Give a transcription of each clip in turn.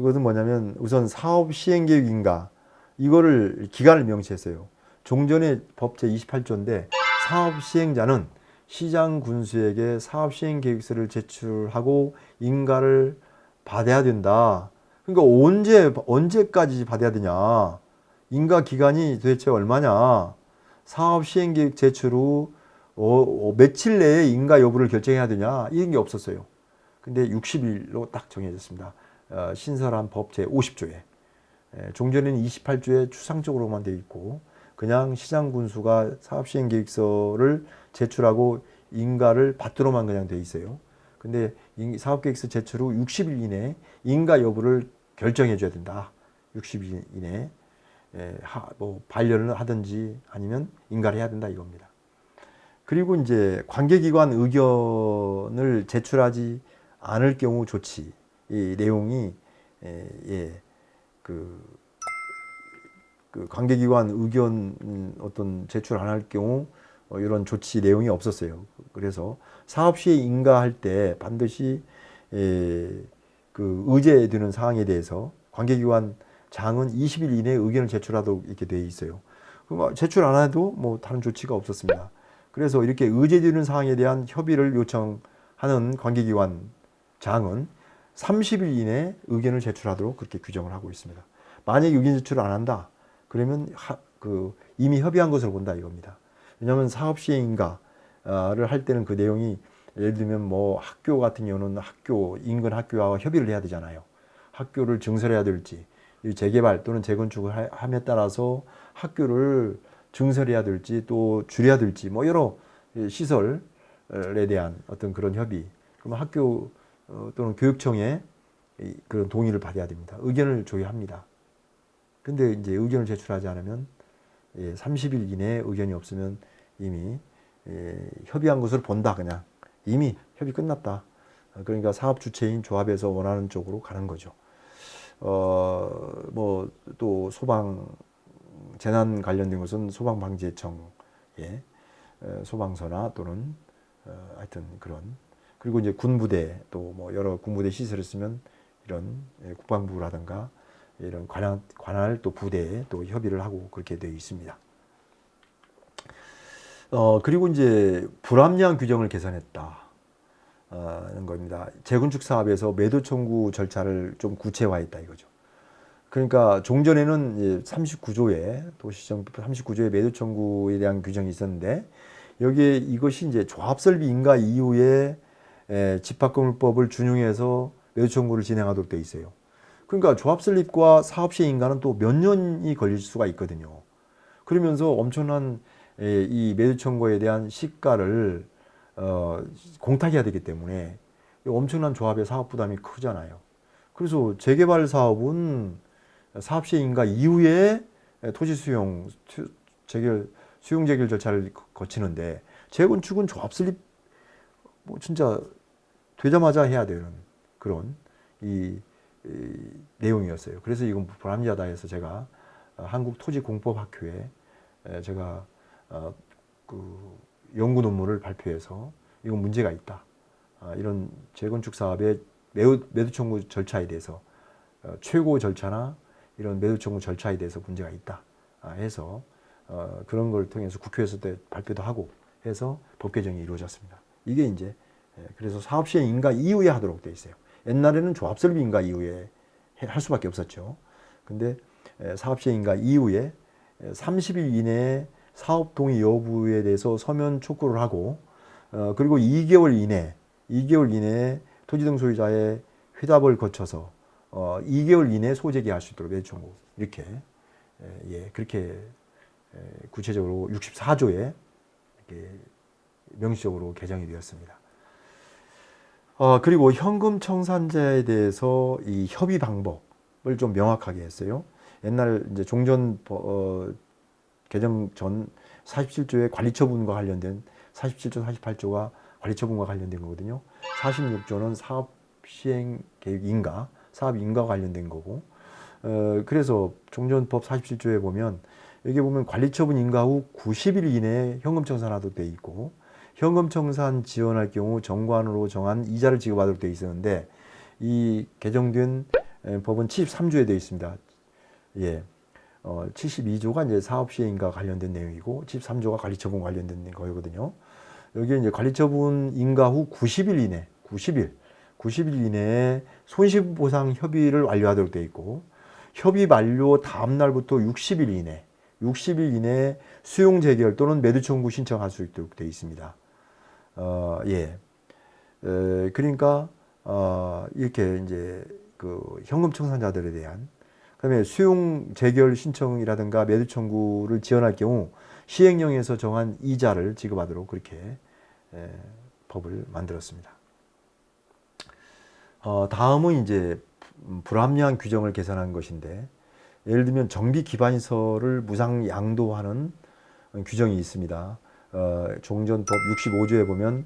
그것은 뭐냐면 우선 사업 시행 계획 인가 이거를 기간을 명시했어요. 종전의 법 제28조인데 사업 시행자는 시장 군수에게 사업 시행 계획서를 제출하고 인가를 받아야 된다. 그러니까 언제까지 받아야 되냐? 인가 기간이 도대체 얼마냐? 사업 시행 계획 제출 후 며칠 내에 인가 여부를 결정해야 되냐? 이런 게 없었어요. 근데 60일로 딱 정해졌습니다. 신설한 법 제50조에. 종전에는 28조에 추상적으로만 되어 있고 그냥 시장 군수가 사업 시행 계획서를 제출하고 인가를 받도록만 그냥 되어 있어요. 근데 사업 계획서 제출 후 60일 이내에 인가 여부를 결정해 줘야 된다. 60일 이내에 뭐 반려를 하든지 아니면 인가를 해야 된다 이겁니다. 그리고 이제 관계기관 의견을 제출하지 않을 경우 조치 이 내용이 그 관계기관 의견 어떤 제출 안 할 경우 이런 조치 내용이 없었어요. 그래서 사업 시에 인가할 때 반드시 그 의제되는 사항에 대해서 관계기관 장은 20일 이내에 의견을 제출하도록 이렇게 되어 있어요. 제출 안 해도 뭐 다른 조치가 없었습니다. 그래서 이렇게 의제되는 사항에 대한 협의를 요청하는 관계기관 장은 30일 이내에 의견을 제출하도록 그렇게 규정을 하고 있습니다. 만약에 의견 제출을 안 한다. 그러면 이미 협의한 것으로 본다 이겁니다. 왜냐하면 사업 시행인가를 할 때는 그 내용이 예를 들면 뭐 학교 같은 경우는 인근 학교와 협의를 해야 되잖아요. 학교를 증설해야 될지 재개발 또는 재건축을 함에 따라서 학교를 증설해야 될지 또 줄여야 될지 뭐 여러 시설에 대한 어떤 그런 협의 그러면 학교 또는 교육청에 그런 동의를 받아야 됩니다. 의견을 조회합니다. 근데 이제 의견을 제출하지 않으면 30일 이내에 의견이 없으면 이미 협의한 것으로 본다 그냥 이미 협의 끝났다. 그러니까 사업 주체인 조합에서 원하는 쪽으로 가는 거죠. 뭐 또 소방 재난 관련된 것은 소방방지청에 소방서나 또는 하여튼 그런 그리고 이제 군부대 또 뭐 여러 군부대 시설을 쓰면 이런 국방부라든가 이런 관할 또 부대에 또 협의를 하고 그렇게 되어 있습니다. 그리고 이제 불합리한 규정을 개선했다. 는 겁니다. 재건축 사업에서 매도 청구 절차를 좀 구체화했다 이거죠. 그러니까 종전에는 39조에 도시정비법 39조에 매도 청구에 대한 규정이 있었는데 여기에 이것이 이제 조합설비 인가 이후에 집합건물법을 준용해서 매도 청구를 진행하도록 되어 있어요. 그러니까 조합설립과 사업시행 인가는 또 몇 년이 걸릴 수가 있거든요. 그러면서 엄청난 이 매도 청구에 대한 시가를 공탁해야 되기 때문에 엄청난 조합의 사업 부담이 크잖아요. 그래서 재개발 사업은 사업시행 인가 이후에 토지 수용 재결 절차를 거치는데 재건축은 조합 설립 뭐 진짜 되자마자 해야 되는 그런 이 내용이었어요. 그래서 이건 불합리하다 해서 제가 한국토지공법학회에 제가 그 연구 논문을 발표해서 이건 문제가 있다. 이런 재건축 사업의 매도 청구 절차에 대해서 최고 절차나 이런 매도 청구 절차에 대해서 문제가 있다 해서 그런 걸 통해서 국회에서 발표도 하고 해서 법 개정이 이루어졌습니다. 이게 이제 그래서 사업 시행 인가 이후에 하도록 되어 있어요. 옛날에는 조합 설비 인가 이후에 할 수밖에 없었죠. 근데 사업 시행 인가 이후에 30일 이내에 사업 동의 여부에 대해서 서면 촉구를 하고 그리고 2개월 이내에 토지 등 소유자의 회답을 거쳐서 2개월 이내에 소재기할 수 있도록 매도 청구 이렇게 그렇게 구체적으로 64조에 이렇게 명시적으로 개정이 되었습니다. 그리고 현금 청산자에 대해서 이 협의 방법을 좀 명확하게 했어요. 옛날 이제 종전 개정 전 47조의 관리처분과 관련된 47조, 48조가 관리처분과 관련된 거거든요. 46조는 사업 시행 계획 인가, 사업 인가와 관련된 거고. 그래서 종전법 47조에 보면 여기 보면 관리처분 인가 후 90일 이내에 현금 청산하도록 되어 있고 현금 청산 지원할 경우 정관으로 정한 이자를 지급하도록 되어 있었는데 이 개정된 법은 73조에 되어 있습니다. 예. 72조가 이제 사업시행과 관련된 내용이고 73조가 관리처분 관련된 거거든요. 여기에 이제 관리처분 인가 후 90일 이내, 90일 이내에 손실보상 협의를 완료하도록 되어 있고 협의 만료 다음 날부터 60일 이내에 수용 재결 또는 매도 청구 신청할 수 있도록 되어 있습니다. 예. 그러니까 이렇게 이제 그 현금 청산자들에 대한 그다음에 수용 재결 신청이라든가 매도 청구를 지원할 경우 시행령에서 정한 이자를 지급하도록 그렇게 법을 만들었습니다. 다음은 이제 불합리한 규정을 개선한 것인데 예를 들면 정비 기반시설을 무상 양도하는 규정이 있습니다. 종전법 65조에 보면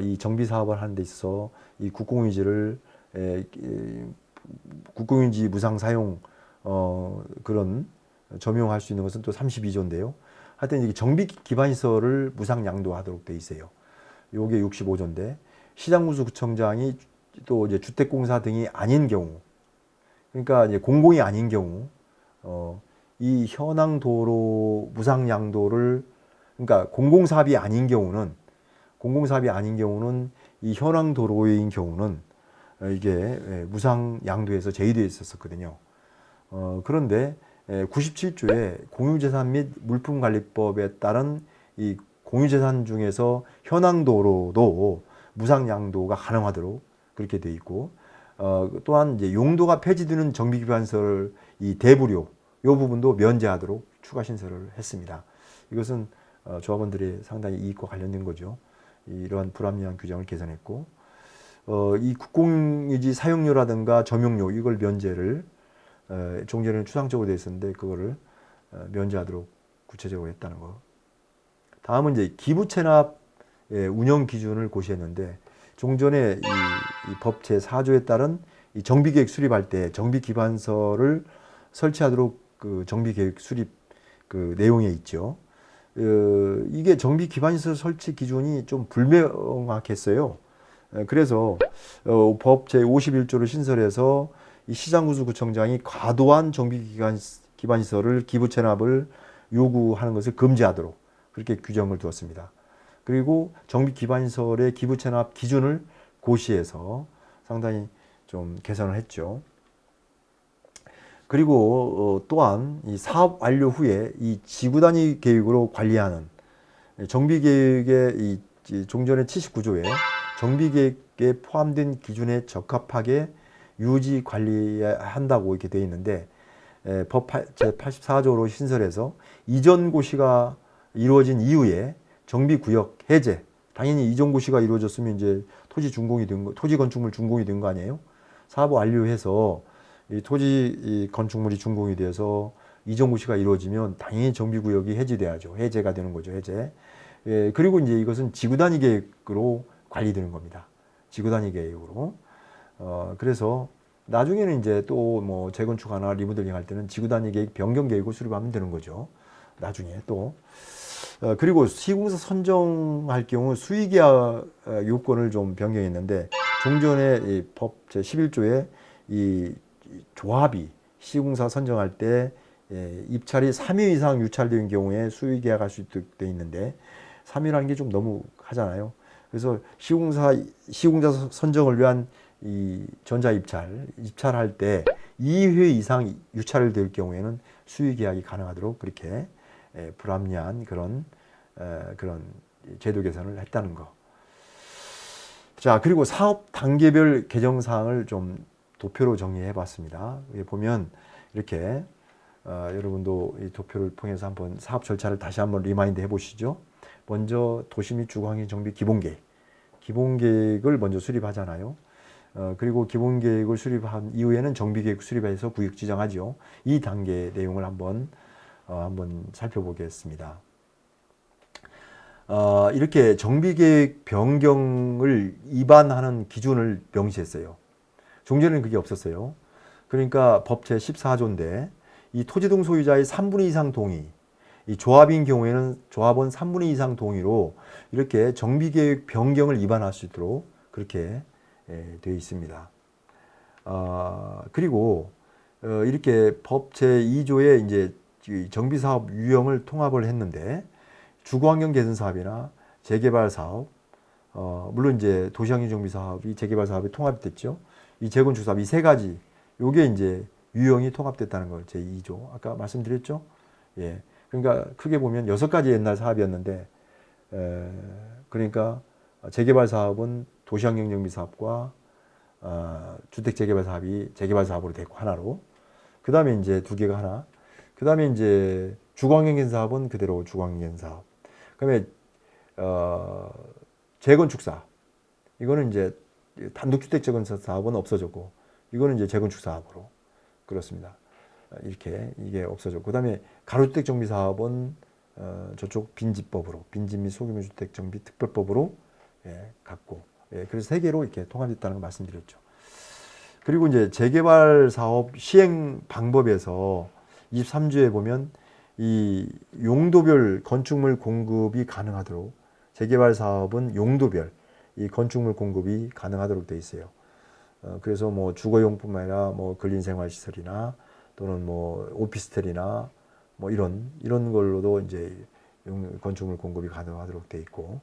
이 정비 사업을 하는 데 있어서 이 국공유지를 국공유지 무상 사용 그런 점용할 수 있는 것은 또 32조인데요. 하여튼 이 정비 기반시설을 무상 양도하도록 돼 있어요. 요게 65조인데 시장군수구청장이 또 이제 주택공사 등이 아닌 경우, 그러니까 이제 공공이 아닌 경우, 이 현황 도로 무상 양도를 그러니까 공공사업이 아닌 경우는 이 현황 도로인 경우는 이게 무상 양도에서 제외되어 있었거든요. 그런데 97조에 공유재산 및 물품관리법에 따른 이 공유재산 중에서 현황 도로도 무상 양도가 가능하도록 그렇게 되어 있고, 또한 이제 용도가 폐지되는 정비기반시설 이 대부료 이 부분도 면제하도록 추가 신설을 했습니다. 이것은 조합원들의 상당히 이익과 관련된 거죠. 이러한 불합리한 규정을 개선했고, 이 국공유지 사용료라든가 점용료 이걸 면제를 종전에는 추상적으로 되어 있었는데 그거를 면제하도록 구체적으로 했다는 거. 다음은 이제 기부채납 운영 기준을 고시했는데 종전에 이 법 제4조에 따른 이 정비계획 수립할 때 정비기반서를 설치하도록 그 정비계획 수립 그 내용에 있죠. 이게 정비기반시설 설치 기준이 좀 불명확했어요. 그래서 법 제51조를 신설해서 이 시장군수구청장이 과도한 정비기반시설을 기부채납을 요구하는 것을 금지하도록 그렇게 규정을 두었습니다. 그리고 정비기반시설의 기부채납 기준을 고시해서 상당히 좀 개선을 했죠. 그리고 또한 이 사업 완료 후에 이 지구 단위 계획으로 관리하는 정비계획의 이 종전의 79조에 정비계획에 포함된 기준에 적합하게 유지 관리한다고 이렇게 되어 있는데 법 제84조로 신설해서 이전 고시가 이루어진 이후에 정비구역 해제, 당연히 이전 고시가 이루어졌으면 이제 토지 건축물 준공이 된 거 아니에요? 사업 완료해서 이 토지 건축물이 준공이 돼서 이전 고시가 이루어지면 당연히 정비구역이 해제돼야죠. 해제가 되는 거죠. 해제. 그리고 이제 이것은 지구 단위 계획으로 관리되는 겁니다. 지구 단위 계획으로. 그래서 나중에는 이제 또 뭐 재건축하나 리모델링 할 때는 지구 단위 계획 변경 계획을 수립하면 되는 거죠. 나중에 또. 그리고 시공사 선정할 경우 수의계약 요건을 좀 변경했는데 종전에 법 제11조에 이 조합이 시공사 선정할 때 입찰이 3회 이상 유찰된 경우에 수의계약할 수 있도록 되어 있는데 3회라는 게 좀 너무 하잖아요. 그래서 시공사 선정을 위한 이 전자 입찰할 때 2회 이상 유찰될 경우에는 수의계약이 가능하도록 그렇게 불합리한 그런 제도 개선을 했다는 거. 자, 그리고 사업 단계별 개정 사항을 좀 도표로 정리해 봤습니다. 여기 보면 이렇게 여러분도 이 도표를 통해서 한번 사업 절차를 다시 한번 리마인드 해 보시죠. 먼저 도시 및 주거환경 정비 기본계획을 먼저 수립하잖아요. 그리고 기본계획을 수립한 이후에는 정비계획 수립해서 구역 지정하죠. 이 단계 내용을 한번 살펴보겠습니다. 이렇게 정비계획 변경을 위반하는 기준을 명시했어요. 종전에는 그게 없었어요. 그러니까 법 제14조인데 이 토지동 소유자의 3분의 2 이상 동의, 이 조합인 경우에는 조합원 3분의 2 이상 동의로 이렇게 정비계획 변경을 위반할 수 있도록 그렇게 되어 있습니다. 그리고 이렇게 법 제2조에 이제 정비사업 유형을 통합을 했는데 주거환경 개선 사업이나 재개발 사업, 물론 이제 도시환경 정비 사업이 재개발 사업에 통합됐죠. 이 재건축 사업 이 세 가지 요게 이제 유형이 통합됐다는 걸 제2조 아까 말씀드렸죠. 예. 그러니까 크게 보면 6가지 옛날 사업이었는데 그러니까 재개발 사업은 도시환경 정비 사업과 주택 재개발 사업이 재개발 사업으로 됐고 하나로. 그다음에 이제 두 개가 하나. 그다음에 이제 주거환경 개선 사업은 그대로 주거환경 개선 사업. 그다음에 재건축 사업. 이거는 이제 단독주택 재건축 사업은 없어졌고 이거는 이제 재건축 사업으로 그렇습니다. 이렇게 이게 없어졌고 그다음에 가로주택 정비 사업은 저쪽 빈집법으로 빈집 및 소규모 주택 정비 특별법으로 갖고 그래서 세 개로 이렇게 통합됐다는 걸 말씀드렸죠. 그리고 이제 재개발 사업 시행 방법에서 23조에 보면 이 용도별 건축물 공급이 가능하도록 재개발 사업은 용도별 이 건축물 공급이 가능하도록 돼 있어요. 그래서 뭐 주거용뿐만 아니라 뭐 근린생활시설이나 또는 뭐 오피스텔이나 뭐 이런 걸로도 이제 건축물 공급이 가능하도록 돼 있고.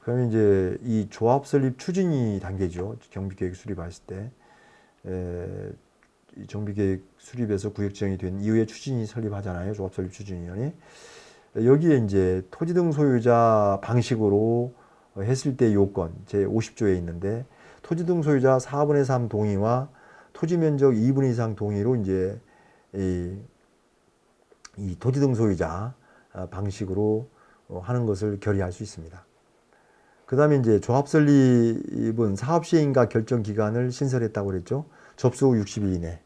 그러면 이제 이 조합 설립 추진이 단계죠. 정비계획 수립했을 때 정비계획 수립에서 구역 지정이 된 이후에 추진이 설립하잖아요. 조합 설립 추진위원회. 여기에 이제 토지 등 소유자 방식으로 했을 때 요건 제 50조에 있는데 토지 등 소유자 4분의 3 동의와 토지 면적 2분의 2 이상 동의로 이제 이 토지 등 소유자 방식으로 하는 것을 결의할 수 있습니다. 그 다음에 이제 조합 설립은 사업 시행인가 결정 기간을 신설했다고 그랬죠. 접수 후 60일 이내.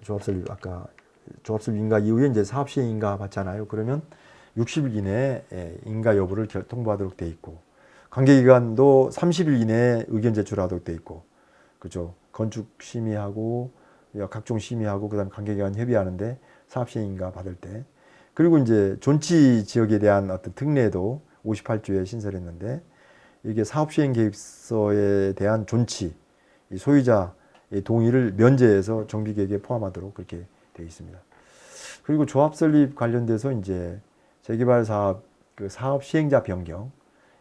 조합 설립 아까 조합 설립 인가 이후에 이제 사업 시행 인가 받잖아요. 그러면 60일 이내에 인가 여부를 통보하도록 돼 있고 관계 기간도 30일 이내에 의견 제출하도록 돼 있고 그렇죠. 건축 심의하고 각종 심의하고 그다음에 관계 기간 협의하는데 사업 시행 인가 받을 때 그리고 이제 존치 지역에 대한 어떤 특례도 58조에 신설했는데 이게 사업 시행 계획서에 대한 존치 이 소유자 동의를 면제해서 정비 계획에 포함하도록 그렇게 되어 있습니다. 그리고 조합 설립 관련돼서 이제 재개발 사업 그 사업 시행자 변경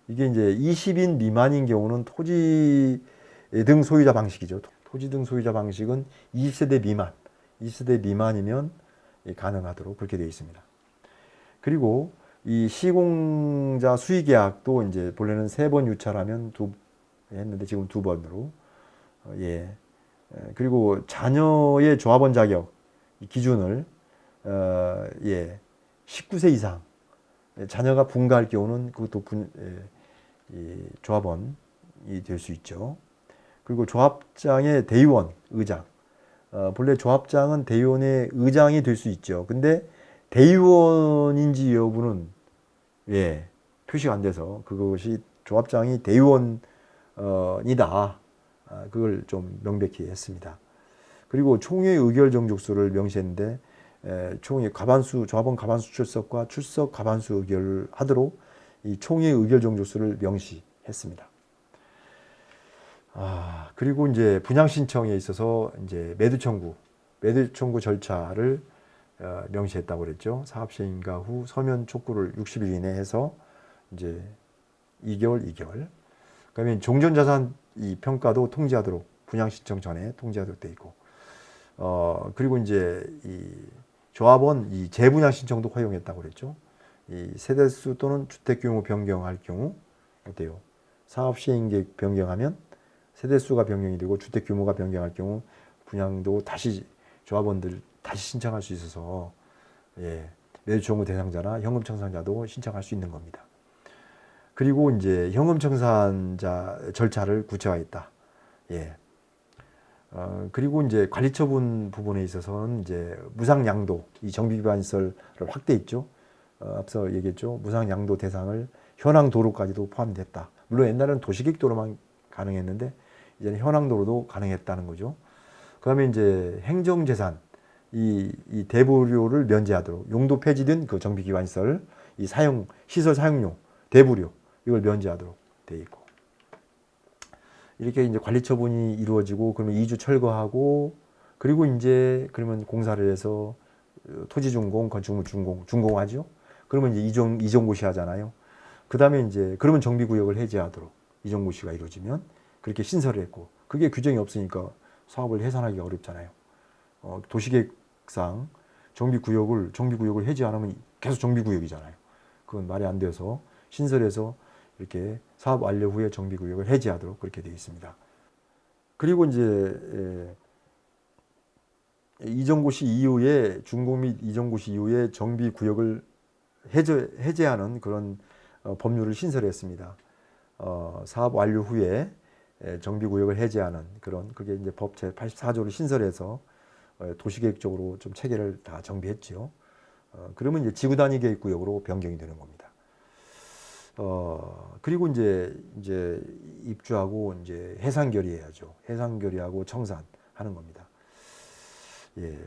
이게 이제 20인 미만인 경우는 토지 등 소유자 방식이죠. 토지 등 소유자 방식은 20세대 미만, 20세대 미만이면 가능하도록 그렇게 되어 있습니다. 그리고 이 시공자 수의 계약도 이제 본래는 3번 유찰하면 했는데 지금 2번으로 그리고 자녀의 조합원 자격 기준을 19세 이상 자녀가 분가할 경우는 그것도 조합원이 될 수 있죠. 그리고 조합장의 대의원 의장 본래 조합장은 대의원의 의장이 될 수 있죠. 근데 대의원인지 여부는 표시가 안 돼서 그것이 조합장이 대의원이다. 그걸 좀 명백히 했습니다. 그리고 총회 의결 정족수를 명시했는데 총회 가반수 조합원 가반수 출석과 출석 가반수 의결을 하도록 이 총회 의결 정족수를 명시했습니다. 그리고 이제 분양 신청에 있어서 이제 매도 청구 절차를 명시했다고 그랬죠. 사업 시행인가 후 서면 촉구를 60일 이내에 해서 이제 2개월. 그러면 종전자산 이 평가도 통지하도록 분양 신청 전에 통지하도록 돼 있고, 그리고 이제 이 조합원 이 재분양 신청도 허용했다고 그랬죠. 이 세대수 또는 주택 규모 변경할 경우 어때요? 사업 시행 계획 변경하면 세대수가 변경이 되고 주택 규모가 변경할 경우 분양도 다시 조합원들 다시 신청할 수 있어서 매도 청구 대상자나 현금 청산자도 신청할 수 있는 겁니다. 그리고 이제 현금 청산자 절차를 구체화했다. 그리고 이제 관리 처분 부분에 있어서는 이제 무상 양도 이 정비 기반 시설을 확대했죠. 앞서 얘기했죠. 무상 양도 대상을 현황 도로까지도 포함됐다. 물론 옛날에는 도시계획 도로만 가능했는데 이제는 현황 도로도 가능했다는 거죠. 그다음에 이제 행정재산 이 대부료를 면제하도록 용도 폐지된 그 정비 기반 시설 이 시설 사용료 대부료 이걸 면제하도록 돼 있고 이렇게 이제 관리 처분이 이루어지고 그러면 이주 철거하고 그리고 이제 그러면 공사를 해서 토지 준공, 건축물 준공하죠. 그러면 이제 이전고시 하잖아요. 그 다음에 이제 그러면 정비구역을 해제하도록 이전고시가 이루어지면 그렇게 신설을 했고 그게 규정이 없으니까 사업을 해산하기 어렵잖아요. 도시계획상 정비구역을 해제 안 하면 계속 정비구역이잖아요. 그건 말이 안 돼서 신설해서 이렇게 사업 완료 후에 정비구역을 해제하도록 그렇게 되어 있습니다. 그리고 이제 이전고시 이후에 준공 및 이전고시 이후에 정비구역을 해제하는 그런 법률을 신설했습니다. 사업 완료 후에 정비구역을 해제하는 그게 이제 법 제84조를 신설해서 도시계획적으로 좀 체계를 다 정비했죠. 그러면 이제 지구단위 계획구역으로 변경이 되는 겁니다. 그리고 이제 입주하고 이제 해상 결의해야죠. 해상 결의하고 청산하는 겁니다. 예.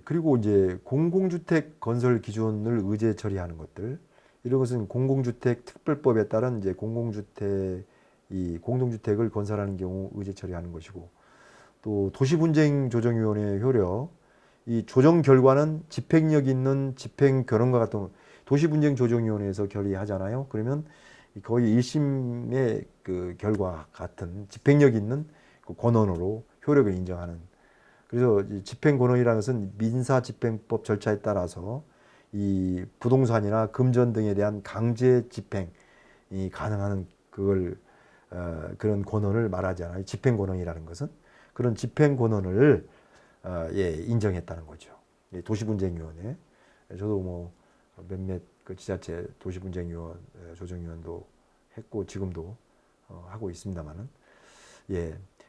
그리고 이제 공공주택 건설 기준을 의제 처리하는 것들 이런 것은 공공주택 특별법에 따른 이제 공동주택을 건설하는 경우 의제 처리하는 것이고 또 도시분쟁조정위원회 효력 이 조정 결과는 집행력 있는 집행결론과 같은 도시분쟁조정위원회에서 결의하잖아요. 그러면 거의 1심의 그 결과 같은 집행력 있는 그 권한으로 효력을 인정하는. 그래서 집행권한이라는 것은 민사집행법 절차에 따라서 이 부동산이나 금전 등에 대한 강제 집행이 가능한 그런 권한을 말하잖아요. 집행권한이라는 것은 그런 집행권한을 인정했다는 거죠. 도시분쟁위원회. 저도 뭐 몇몇 그 지자체 도시분쟁위원 조정위원도 했고 지금도 하고 있습니다만은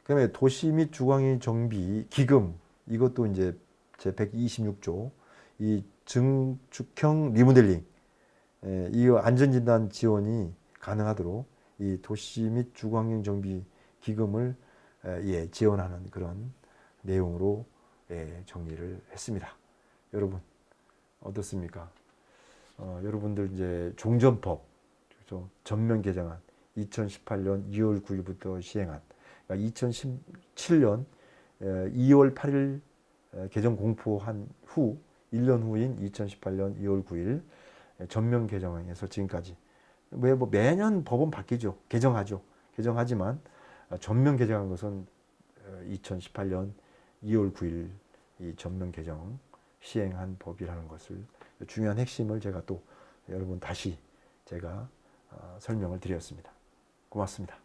그다음에 도시 및 주거환경 정비 기금 이것도 이제 제 126조 이 증축형 리모델링 이 안전진단 지원이 가능하도록 이 도시 및 주거환경 정비 기금을 지원하는 그런 내용으로 정리를 했습니다. 여러분 어떻습니까? 여러분들 이제 종전법 그렇죠? 전면 개정안 2018년 2월 9일부터 시행한 그러니까 2017년 2월 8일 개정 공포한 후 1년 후인 2018년 2월 9일 전면 개정에서 지금까지 뭐 매년 법은 바뀌죠. 개정하지만 전면 개정한 것은 2018년 2월 9일 이 전면 개정 시행한 법이라는 것을 중요한 핵심을 제가 또 여러분 다시 제가 설명을 드렸습니다. 고맙습니다.